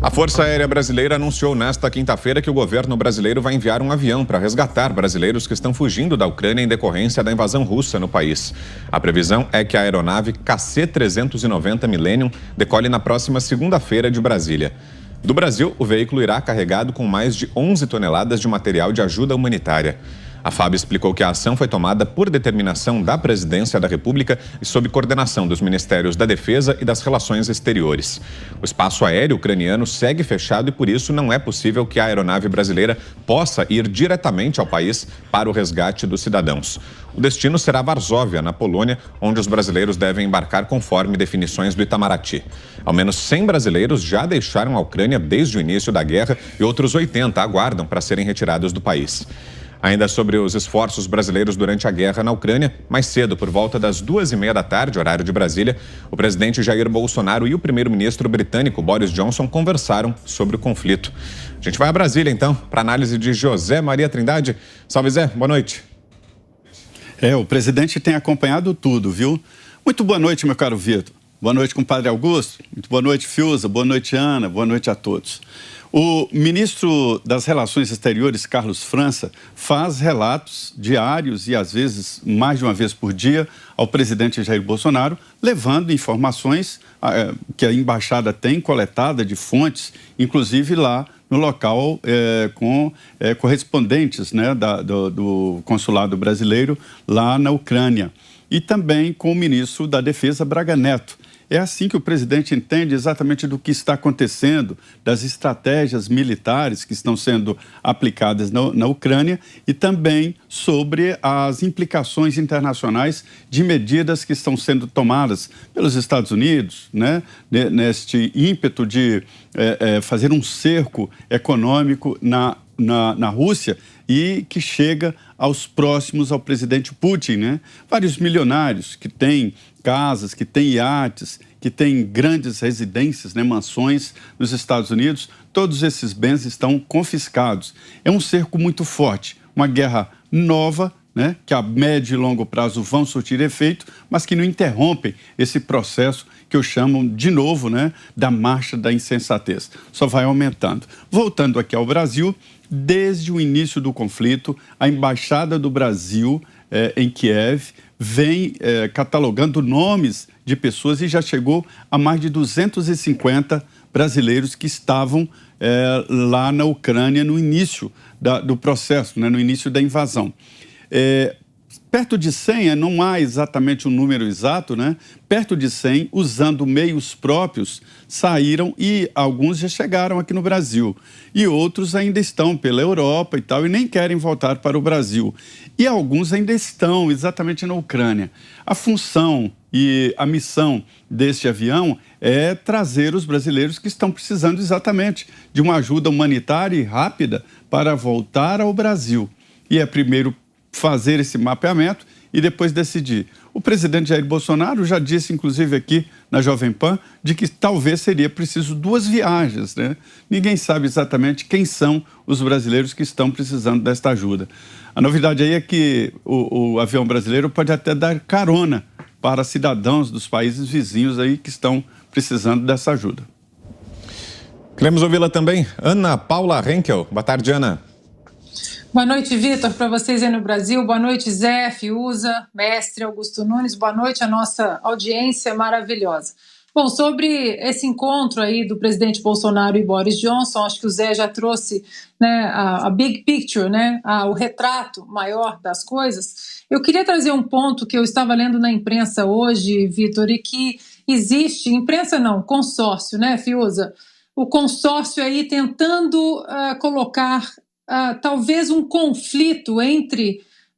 A Força Aérea Brasileira anunciou nesta quinta-feira que o governo brasileiro vai enviar um avião para resgatar brasileiros que estão fugindo da Ucrânia em decorrência da invasão russa no país. A previsão é que a aeronave KC-390 Millennium decole na próxima segunda-feira de Brasília. Do Brasil, o veículo irá carregado com mais de 11 toneladas de material de ajuda humanitária. A FAB explicou que a ação foi tomada por determinação da Presidência da República e sob coordenação dos Ministérios da Defesa e das Relações Exteriores. O espaço aéreo ucraniano segue fechado e, por isso, não é possível que a aeronave brasileira possa ir diretamente ao país para o resgate dos cidadãos. O destino será Varsóvia, na Polônia, onde os brasileiros devem embarcar conforme definições do Itamaraty. Ao menos 100 brasileiros já deixaram a Ucrânia desde o início da guerra e outros 80 aguardam para serem retirados do país. Ainda sobre os esforços brasileiros durante a guerra na Ucrânia, mais cedo, por volta das 2h30 da tarde, horário de Brasília, o presidente Jair Bolsonaro e o primeiro-ministro britânico Boris Johnson conversaram sobre o conflito. A gente vai a Brasília, então, para análise de José Maria Trindade. Salve, Zé, boa noite. O presidente tem acompanhado tudo, viu? Muito boa noite, meu caro Vitor. Boa noite, compadre Augusto. Muito boa noite, Fiuza. Boa noite, Ana. Boa noite a todos. O ministro das Relações Exteriores, Carlos França, faz relatos diários e, às vezes, mais de uma vez por dia, ao presidente Jair Bolsonaro, levando informações que a embaixada tem coletada de fontes, inclusive lá no local com correspondentes, né, do consulado brasileiro lá na Ucrânia. E também com o ministro da Defesa, Braga Neto. É assim que o presidente entende exatamente do que está acontecendo, das estratégias militares que estão sendo aplicadas na Ucrânia e também sobre as implicações internacionais de medidas que estão sendo tomadas pelos Estados Unidos, né, neste ímpeto de fazer um cerco econômico na Rússia e que chega aos próximos ao presidente Putin, né? Vários milionários que têm casas, que têm iates, que têm grandes residências, né, mansões nos Estados Unidos, todos esses bens estão confiscados. É um cerco muito forte, uma guerra nova, né, que a médio e longo prazo vão surtir efeito, mas que não interrompem esse processo que eu chamo, de novo, né, da marcha da insensatez. Só vai aumentando. Voltando aqui ao Brasil, desde o início do conflito, a Embaixada do Brasil em Kiev vem catalogando nomes de pessoas e já chegou a mais de 250 brasileiros que estavam lá na Ucrânia no início do processo, né, no início da invasão. Perto de 100, não há exatamente um número exato, né? Perto de 100, usando meios próprios, saíram e alguns já chegaram aqui no Brasil. E outros ainda estão pela Europa e tal, e nem querem voltar para o Brasil. E alguns ainda estão exatamente na Ucrânia. A função e a missão deste avião é trazer os brasileiros que estão precisando exatamente de uma ajuda humanitária e rápida para voltar ao Brasil. E é primeiro fazer esse mapeamento e depois decidir. O presidente Jair Bolsonaro já disse, inclusive aqui na Jovem Pan, de que talvez seria preciso 2 viagens, né? Ninguém sabe exatamente quem são os brasileiros que estão precisando desta ajuda. A novidade aí é que o avião brasileiro pode até dar carona para cidadãos dos países vizinhos aí que estão precisando dessa ajuda. Queremos ouvi-la também, Ana Paula Henkel. Boa tarde, Ana. Boa noite, Vitor, para vocês aí no Brasil. Boa noite, Zé, Fiuza, mestre Augusto Nunes. Boa noite à nossa audiência maravilhosa. Bom, sobre esse encontro aí do presidente Bolsonaro e Boris Johnson, acho que o Zé já trouxe, né, a big picture, né, o retrato maior das coisas. Eu queria trazer um ponto que eu estava lendo na imprensa hoje, Vitor, e que existe, imprensa não, consórcio, né, Fiuza? O consórcio aí tentando colocar talvez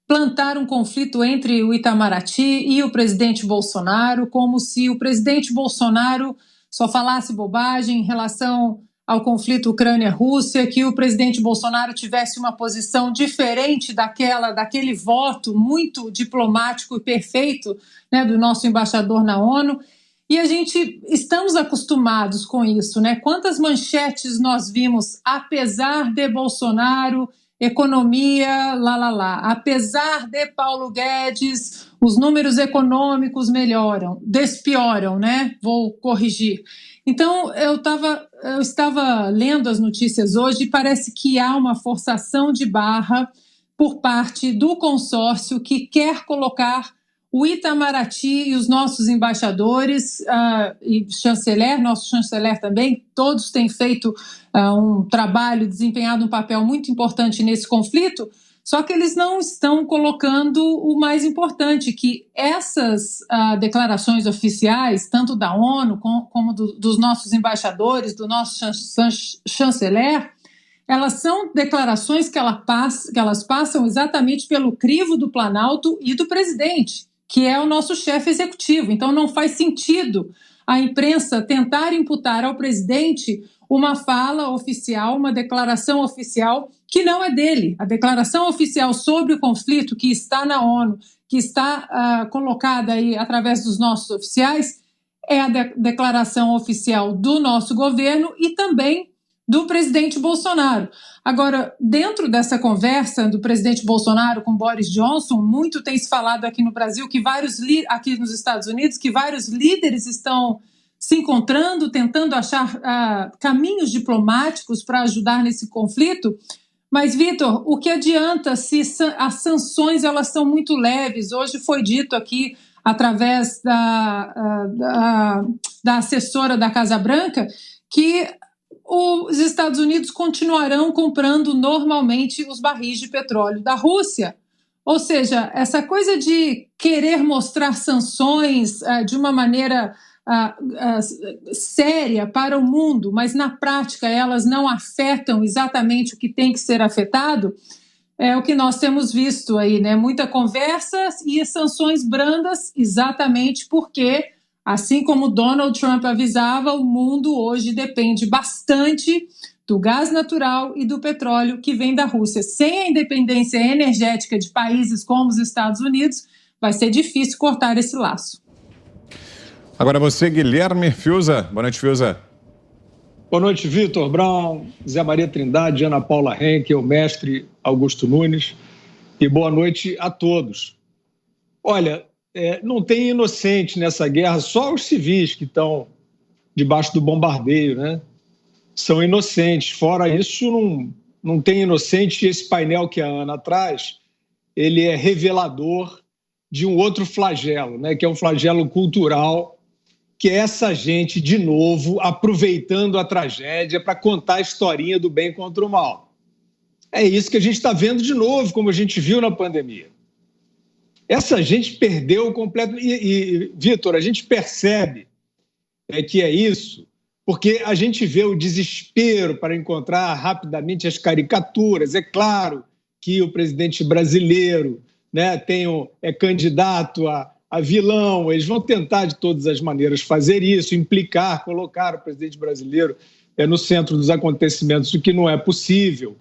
plantar um conflito entre o Itamaraty e o presidente Bolsonaro, como se o presidente Bolsonaro só falasse bobagem em relação ao conflito Ucrânia-Rússia, que o presidente Bolsonaro tivesse uma posição diferente daquele voto muito diplomático e perfeito, né, do nosso embaixador na ONU. E a gente estamos acostumados com isso, né? Quantas manchetes nós vimos, apesar de Bolsonaro, economia, apesar de Paulo Guedes, os números econômicos despioram, né? Vou corrigir. Então, eu estava lendo as notícias hoje e parece que há uma forçação de barra por parte do consórcio que quer colocar o Itamaraty e os nossos embaixadores e nosso chanceler também, todos têm feito um trabalho, desempenhado um papel muito importante nesse conflito, só que eles não estão colocando o mais importante, que essas declarações oficiais, tanto da ONU como dos nossos embaixadores, do nosso chanceler, elas são declarações que elas passam exatamente pelo crivo do Planalto e do presidente, que é o nosso chefe executivo. Então, não faz sentido a imprensa tentar imputar ao presidente uma fala oficial, uma declaração oficial que não é dele. A declaração oficial sobre o conflito que está na ONU, que está colocada aí através dos nossos oficiais, é a declaração oficial do nosso governo e também do presidente Bolsonaro. Agora, dentro dessa conversa do presidente Bolsonaro com Boris Johnson, muito tem se falado aqui no Brasil, aqui nos Estados Unidos, que vários líderes estão se encontrando, tentando achar caminhos diplomáticos para ajudar nesse conflito. Mas, Vitor, o que adianta se as sanções elas são muito leves? Hoje foi dito aqui, através da assessora da Casa Branca, que os Estados Unidos continuarão comprando normalmente os barris de petróleo da Rússia. Ou seja, essa coisa de querer mostrar sanções de uma maneira séria para o mundo, mas na prática elas não afetam exatamente o que tem que ser afetado, é o que nós temos visto aí, né? Muita conversa e sanções brandas, exatamente porque, assim como Donald Trump avisava, o mundo hoje depende bastante do gás natural e do petróleo que vem da Rússia. Sem a independência energética de países como os Estados Unidos, vai ser difícil cortar esse laço. Agora você, Guilherme Fiuza. Boa noite, Fiuza. Boa noite, Vitor Brown, Zé Maria Trindade, Ana Paula Henkel, mestre Augusto Nunes. E boa noite a todos. Olha, não tem inocente nessa guerra, só os civis que estão debaixo do bombardeio, né? São inocentes. Fora isso, não tem inocente. Esse painel que a Ana traz, ele é revelador de um outro flagelo, né? Que é um flagelo cultural, que é essa gente, de novo, aproveitando a tragédia para contar a historinha do bem contra o mal. É isso que a gente está vendo de novo, como a gente viu na pandemia. Essa gente perdeu completamente. E Vitor, a gente percebe que é isso, porque a gente vê o desespero para encontrar rapidamente as caricaturas. É claro que o presidente brasileiro, né, é candidato a vilão, eles vão tentar de todas as maneiras fazer isso, implicar, colocar o presidente brasileiro no centro dos acontecimentos, o que não é possível.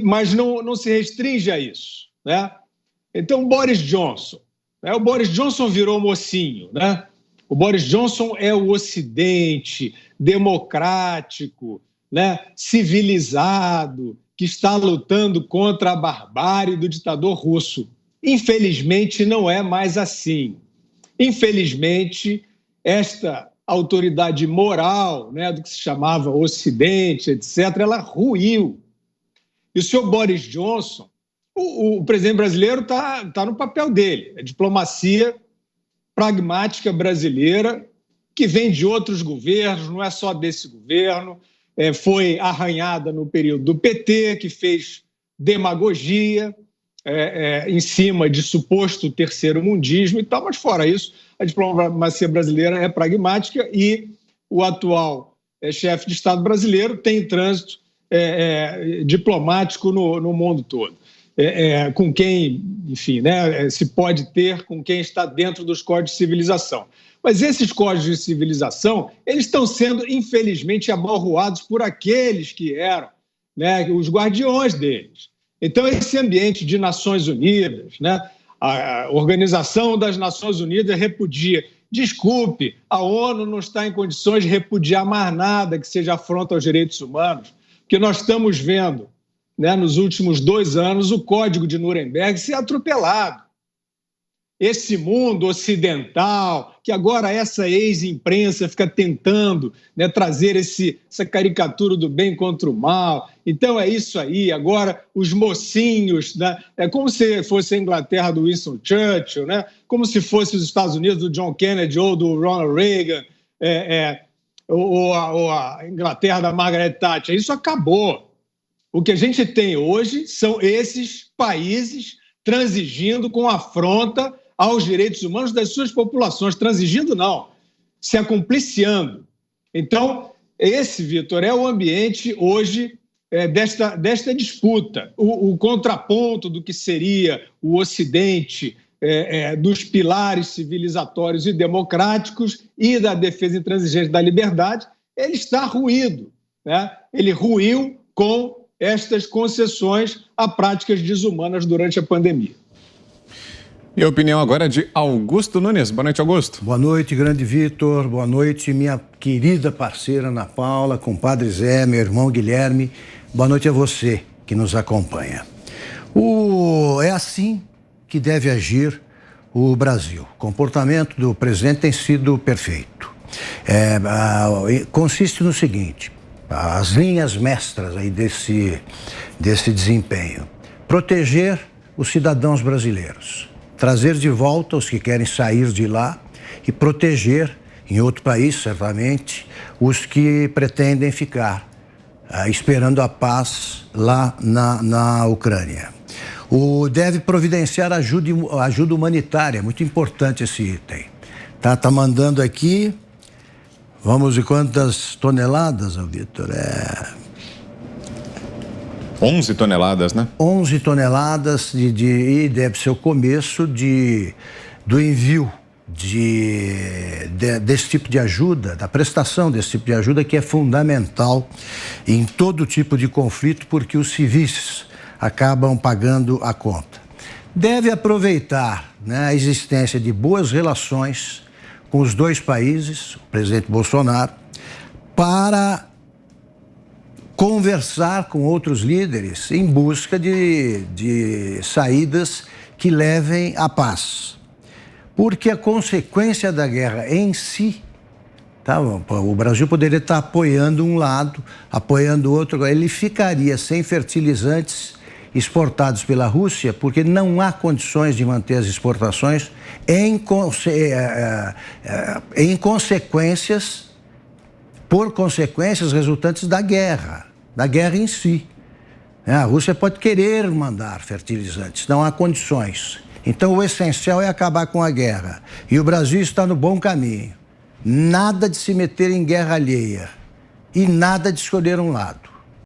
Mas não se restringe a isso, né? Então, o Boris Johnson virou mocinho, né? O Boris Johnson é o Ocidente democrático, né? Civilizado, que está lutando contra a barbárie do ditador russo. Infelizmente, não é mais assim. Infelizmente, esta autoridade moral, né, do que se chamava Ocidente, etc., ela ruiu. E o senhor Boris Johnson, o presidente brasileiro está no papel dele, a diplomacia pragmática brasileira, que vem de outros governos, não é só desse governo, foi arranhada no período do PT, que fez demagogia em cima de suposto terceiro-mundismo e tal, mas fora isso, a diplomacia brasileira é pragmática e o atual chefe de Estado brasileiro tem trânsito diplomático no mundo todo. Com quem, enfim, né, se pode ter com quem está dentro dos códigos de civilização. Mas esses códigos de civilização, eles estão sendo, infelizmente, abalroados por aqueles que eram, né, os guardiões deles. Então, esse ambiente de Nações Unidas, né, a Organização das Nações Unidas repudia. Desculpe, a ONU não está em condições de repudiar mais nada que seja afronta aos direitos humanos, porque nós estamos vendo, né, nos últimos 2 anos, o Código de Nuremberg ser atropelado. esse mundo ocidental, que agora essa ex-imprensa fica tentando, né, trazer essa caricatura do bem contra o mal. Então é isso aí, agora os mocinhos, né, é como se fosse a Inglaterra do Winston Churchill, né, como se fosse os Estados Unidos do John Kennedy ou do Ronald Reagan, ou a Inglaterra da Margaret Thatcher. Isso acabou. O que a gente tem hoje são esses países transigindo com afronta aos direitos humanos das suas populações. Transigindo, não, se acompliciando. Então, esse, Vitor, é o ambiente hoje desta disputa. O contraponto do que seria o Ocidente, dos pilares civilizatórios e democráticos e da defesa intransigente da liberdade, ele está ruído, né? Ele ruiu com estas concessões a práticas desumanas durante a pandemia. E a opinião agora é de Augusto Nunes. Boa noite, Augusto. Boa noite, grande Vitor. Boa noite, minha querida parceira Ana Paula, compadre Zé, meu irmão Guilherme. Boa noite a você que nos acompanha. É assim que deve agir o Brasil. O comportamento do presidente tem sido perfeito. Consiste no seguinte: as linhas mestras aí desse desempenho. Proteger os cidadãos brasileiros. Trazer de volta os que querem sair de lá e proteger, em outro país, certamente, os que pretendem ficar, esperando a paz lá na Ucrânia. Deve providenciar ajuda humanitária, muito importante esse item. Tá mandando aqui, vamos ver quantas toneladas, Vitor? 11 toneladas, né? 11 toneladas e deve ser o começo do envio desse tipo de ajuda, da prestação desse tipo de ajuda, que é fundamental em todo tipo de conflito, porque os civis acabam pagando a conta. Deve aproveitar, né, a existência de boas relações com os dois países, o presidente Bolsonaro, para conversar com outros líderes em busca de saídas que levem à paz. Porque a consequência da guerra em si, tá, o Brasil poderia estar apoiando um lado, apoiando o outro, ele ficaria sem fertilizantes exportados pela Rússia, porque não há condições de manter as exportações por consequências resultantes da guerra em si. A Rússia pode querer mandar fertilizantes, não há condições. Então o essencial é acabar com a guerra. E o Brasil está no bom caminho. Nada de se meter em guerra alheia e nada de escolher um lado.